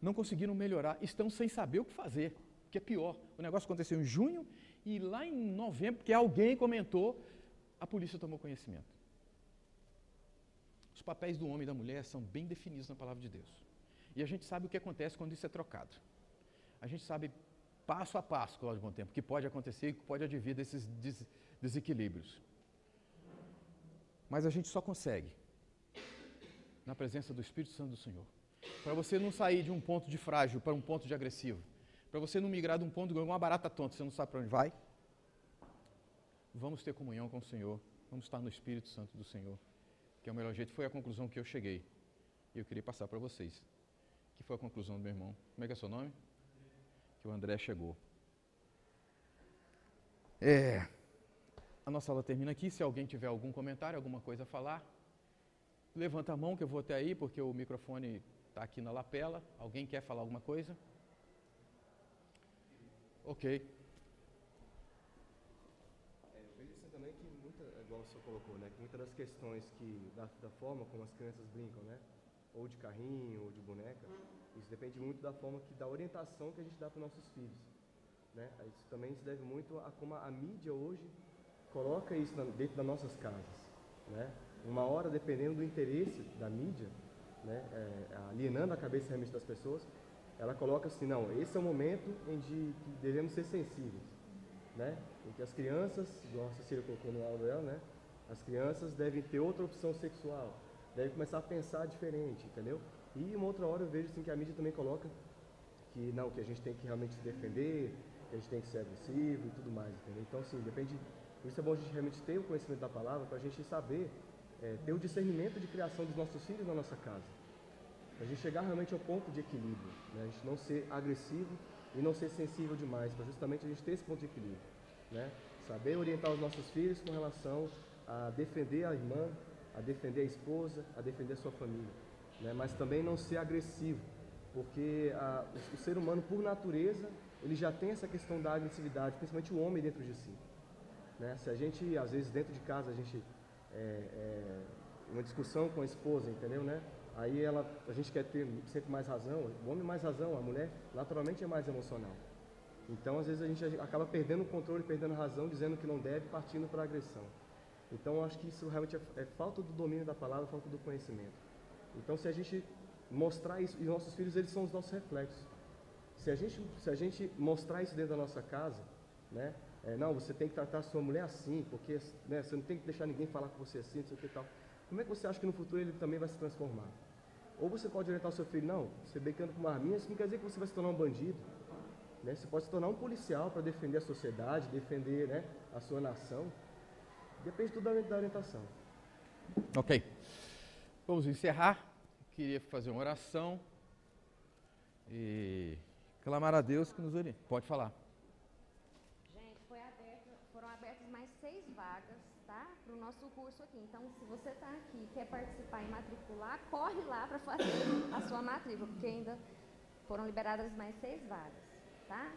Não conseguiram melhorar. Estão sem saber o que fazer, o que é pior. O negócio aconteceu em junho e lá em novembro, porque alguém comentou, a polícia tomou conhecimento. Os papéis do homem e da mulher são bem definidos na palavra de Deus. E a gente sabe o que acontece quando isso é trocado. A gente sabe passo a passo, Cláudio Bom Tempo, o que pode acontecer e o que pode advir desses desequilíbrios. Mas a gente só consegue na presença do Espírito Santo do Senhor. Para você não sair de um ponto de frágil para um ponto de agressivo. Para você não migrar de um ponto de uma barata tonta, você não sabe para onde vai. Vamos ter comunhão com o Senhor. Vamos estar no Espírito Santo do Senhor. Que é o melhor jeito. Foi a conclusão que eu cheguei. E eu queria passar para vocês. Que foi a conclusão do meu irmão. Como é que é o seu nome? Que o André chegou. A nossa aula termina aqui. Se alguém tiver algum comentário, alguma coisa a falar, levanta a mão que eu vou até aí, porque o microfone está aqui na lapela. Alguém quer falar alguma coisa? Ok. Eu vejo assim também que igual o senhor colocou, né, que muitas das questões da forma como as crianças brincam, né, ou de carrinho, ou de boneca, isso depende muito da forma da orientação que a gente dá para os nossos filhos, né? Isso também se deve muito a como a mídia hoje coloca isso dentro das nossas casas, né? Uma hora, dependendo do interesse da mídia, né, alienando a cabeça realmente das pessoas, ela coloca assim, não, esse é o momento em que devemos ser sensíveis, né? Em que as crianças, igual a Cecília colocou no aula dela, né, as crianças devem ter outra opção sexual, devem começar a pensar diferente, entendeu? E uma outra hora eu vejo assim, que a mídia também coloca que não, que a gente tem que realmente se defender, que a gente tem que ser agressivo e tudo mais, entendeu? Então, assim, depende. Por isso é bom a gente realmente ter o conhecimento da palavra, para a gente saber ter o discernimento de criação dos nossos filhos na nossa casa. Para a gente chegar realmente ao ponto de equilíbrio, né? A gente não ser agressivo e não ser sensível demais, para justamente a gente ter esse ponto de equilíbrio, né? Saber orientar os nossos filhos com relação a defender a irmã, a defender a esposa, a defender a sua família, né? Mas também não ser agressivo, porque o ser humano, por natureza, ele já tem essa questão da agressividade, principalmente o homem dentro de si, né? Se a gente, às vezes, dentro de casa, a gente uma discussão com a esposa, entendeu, né? Aí a gente quer ter sempre mais razão, o homem mais razão, a mulher naturalmente é mais emocional. Então, às vezes, a gente acaba perdendo o controle, perdendo a razão, dizendo que não deve, partindo para a agressão. Então, eu acho que isso realmente é falta do domínio da palavra, falta do conhecimento. Então, se a gente mostrar isso, e nossos filhos, eles são os nossos reflexos. Se a gente mostrar isso dentro da nossa casa, né? Não, você tem que tratar a sua mulher assim, porque, né, você não tem que deixar ninguém falar com você assim, não sei o que e tal. Como é que você acha que no futuro ele também vai se transformar? Ou você pode orientar o seu filho, não, você brincando com uma arminha, isso não quer dizer que você vai se tornar um bandido. Né? Você pode se tornar um policial para defender a sociedade, defender, né, a sua nação. Depende tudo da orientação. Ok. Vamos encerrar. Queria fazer uma oração e clamar a Deus que nos oriente. Pode falar. Gente, foram abertas mais 6 vagas, tá? Para o nosso curso aqui. Então, se você está aqui e quer participar e matricular, corre lá para fazer a sua matrícula, porque ainda foram liberadas mais 6 vagas, tá?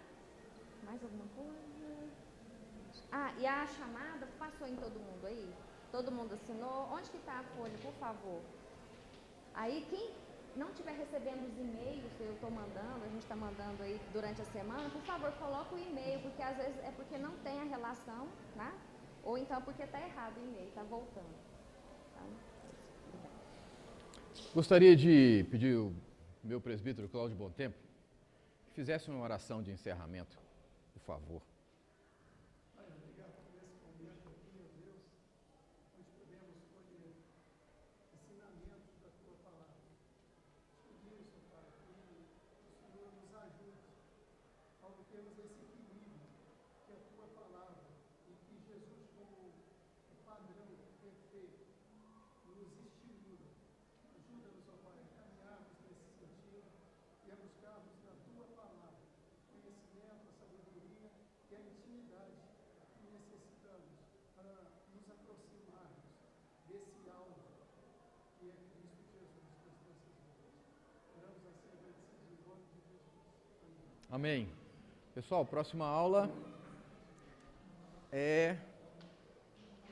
Mais alguma coisa? Ah, e a chamada passou em todo mundo aí? Todo mundo assinou? Onde que está a folha, por favor? Aí, quem não estiver recebendo os e-mails, eu estou mandando, a gente está mandando aí durante a semana, por favor, coloca o e-mail, porque às vezes é porque não tem a relação, né? Ou então porque está errado o e-mail, está voltando. Tá? Gostaria de pedir o meu presbítero, Cláudio Bontempo, que fizesse uma oração de encerramento, por favor. Amém. Pessoal, próxima aula é...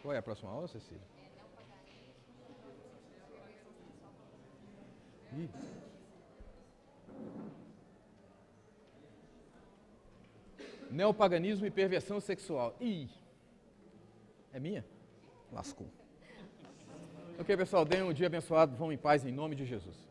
Qual é a próxima aula, Cecília? Ih. Neopaganismo e perversão sexual. Ih. É minha? Lascou. Ok, pessoal, tenham um dia abençoado. Vão em paz em nome de Jesus.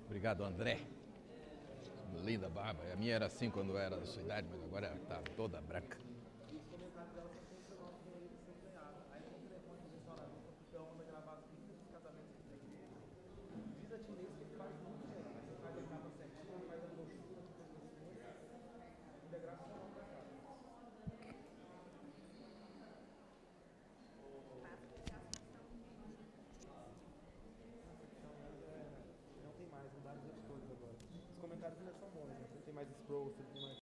Obrigado, André. Linda barba. A minha era assim quando era da sua idade, mas agora está toda branca. Os comentários ainda são bons, né? Você tem mais scroll, você tem mais...